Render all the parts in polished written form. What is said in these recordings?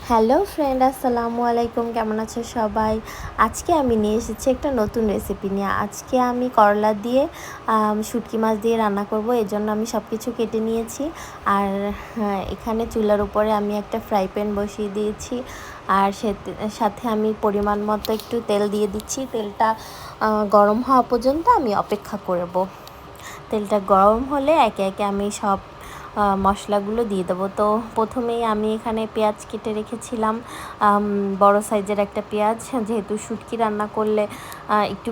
Hello friend, আসসালামু আলাইকুম। কেমন আছে সবাই? আজকে আমি নিয়ে এসেছি একটা নতুন রেসিপি নিয়ে। আজকে আমি করলা দিয়ে শুটকি মাছ দিয়ে রান্না করব। এজন্য আমি সব কিছু কেটে নিয়েছি। আর এখানে চুলার উপরে আমি একটা ফ্রাই প্যান বসিয়ে দিয়েছি। আর সাথে আমি পরিমাণ মতো একটু তেল দিয়ে দিচ্ছি। তেলটা গরম হওয়া পর্যন্ত আমি অপেক্ষা করব। তেলটা গরম হলে একে একে আমি সব মশলাগুলো দিয়ে দেবো। তো প্রথমেই আমি এখানে পেঁয়াজ কেটে রেখেছিলাম, বড় সাইজের একটা পেঁয়াজ। যেহেতু শুটকি রান্না করলে একটু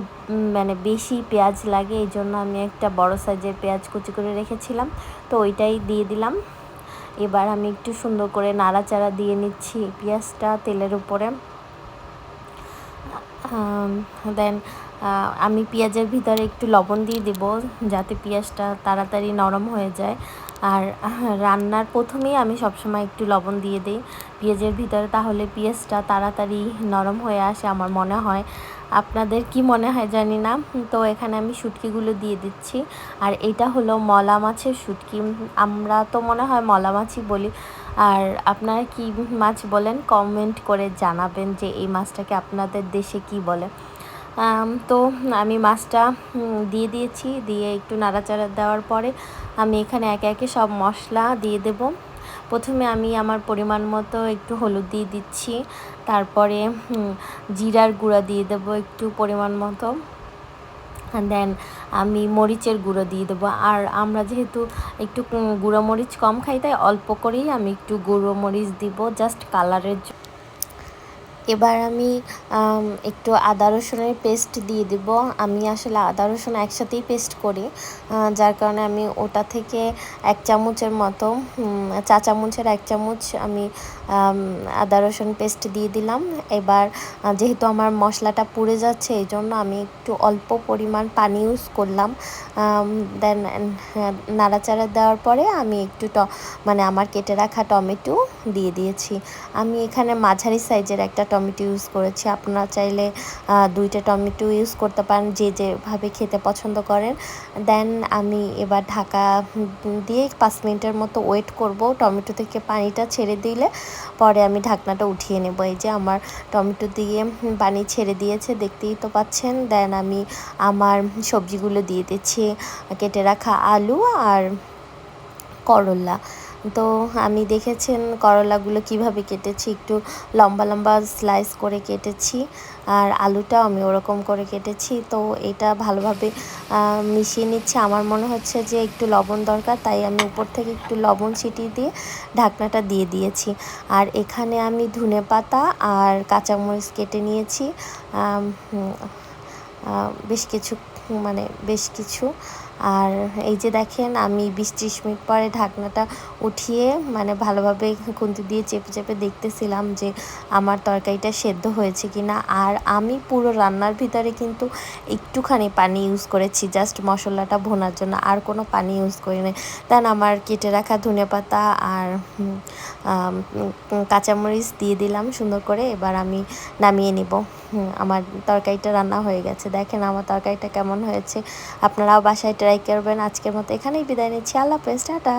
মানে বেশি পেঁয়াজ লাগে, এই জন্য আমি একটা বড় সাইজের পেঁয়াজ কুচি করে রেখেছিলাম। তো ওইটাই দিয়ে দিলাম। এবার আমি একটু সুন্দর করে নাড়াচাড়া দিয়ে নিচ্ছি পেঁয়াজটা তেলের উপরে। দেন আমি পেঁয়াজের ভিতরে একটু লবণ দিয়ে দেব, যাতে পেঁয়াজটা তাড়াতাড়ি নরম হয়ে যায়। আর রান্নার প্রথমেই আমি সবসময় একটু লবণ দিয়ে দিই পেঁয়াজের ভিতরে, তাহলে পেঁয়াজটা তাড়াতাড়ি নরম হয়ে আসে আমার মনে হয়। আপনাদের কি মনে হয় জানি না। তো এখানে আমি শুটকিগুলো দিয়ে দিচ্ছি। আর এটা হলো মলা মাছের শুটকি। আমরা তো মনে হয় মলা মাছই বলি। আর আপনারা কি মাছ বলেন কমেন্ট করে জানাবেন যে এই মাছটাকে আপনাদের দেশে কি বলে। তো আমি মাছটা দিয়ে দিয়েছি। দিয়ে একটু নাড়াচাড়া দেওয়ার পরে আমি এখানে একে একে সব মশলা দিয়ে দেব। প্রথমে আমি আমার পরিমাণ মতো একটু হলুদ দিয়ে দিচ্ছি। তারপরে জিরার গুঁড়া দিয়ে দেবো একটু পরিমাণ মতো। দেন আমি মরিচের গুঁড়ো দিয়ে দেবো। আর আমরা যেহেতু একটু গুঁড়ো মরিচ কম খাই, তাই অল্প করেই আমি একটু গুঁড়ো মরিচ দিব, জাস্ট কালারের জন্য। এবার আমি একটু আদা রসুনের পেস্ট দিয়ে দিব। আমি আসলে আদা রসুন একসাথেই পেস্ট করি, যার কারণে আমি ওটা থেকে 1 চামচের মতো, চা চামচের 1 চামচ আমি আদা রসুন পেস্ট দিয়ে দিলাম। এবার যেহেতু আমার মশলাটা পুড়ে যাচ্ছে, এই জন্য আমি একটু অল্প পরিমাণ পানি ইউজ করলাম। দেন নাড়াচাড়া দেওয়ার পরে আমি একটু মানে আমার কেটে রাখা টমেটো দিয়ে দিয়েছি। আমি এখানে মাঝারি সাইজের একটা টমেটো ইউজ করেছি। আপনারা চাইলে 2টা টমেটো ইউজ করতে পারেন, যে যেভাবে খেতে পছন্দ করেন। দেন আমি এবার ঢাকা দিয়ে 5 মিনিটের মতো ওয়েট করব। টমেটো থেকে পানিটা ছেড়ে দিলে পরে আমি ঢাকনাটা উঠিয়ে নেব। এই যে আমার টমেটো দিয়ে পানি ছেড়ে দিয়েছে, দেখতেই তো পাচ্ছেন। দেন আমি আমার সবজিগুলো দিয়ে দিচ্ছি, কেটে রাখা আলু আর করলা। তো আমি দেখেছেন করলাগুলো কিভাবে কেটেছি, একটু লম্বা লম্বা স্লাইস করে কেটেছি। আর আলুটাও আমি ওরকম করে কেটেছি। তো এটা ভালোভাবে মিশিয়ে নিচ্ছে। আমার মনে হচ্ছে যে একটু লবণ দরকার, তাই আমি উপর থেকে একটু লবণ ছিটিয়ে দিয়ে ঢাকনাটা দিয়ে দিয়েছি। আর এখানে আমি ধনেপাতা আর কাঁচামরিচ কেটে নিয়েছি, বেশ কিছু। আর এই যে দেখেন, আমি 20-30 মিনিট পরে ঢাকনাটা উঠিয়ে ভালোভাবে খুন্তি দিয়ে চেপে চেপে দেখতেছিলাম যে আমার তরকারিটা সেদ্ধ হয়েছে কি না। আর আমি পুরো রান্নার ভিতরে কিন্তু একটুখানি পানি ইউজ করেছি, জাস্ট মশলাটা ভোনার জন্য, আর কোনো পানি ইউজ করিনি। দেন আমার কেটে রাখা ধনেপাতা আর কাঁচামরিচ দিয়ে দিলাম সুন্দর করে। এবার আমি নামিয়ে নিব। আমার তরকারিটা রান্না হয়ে গেছে। দেখেন আমার তরকারিটা কেমন হয়েছে। আপনারাও বাসায় ট্রাই করবেন। আজকের মতো এখানেই বিদায় নিচ্ছি। আল্লাহ হাফেজ, টাটা।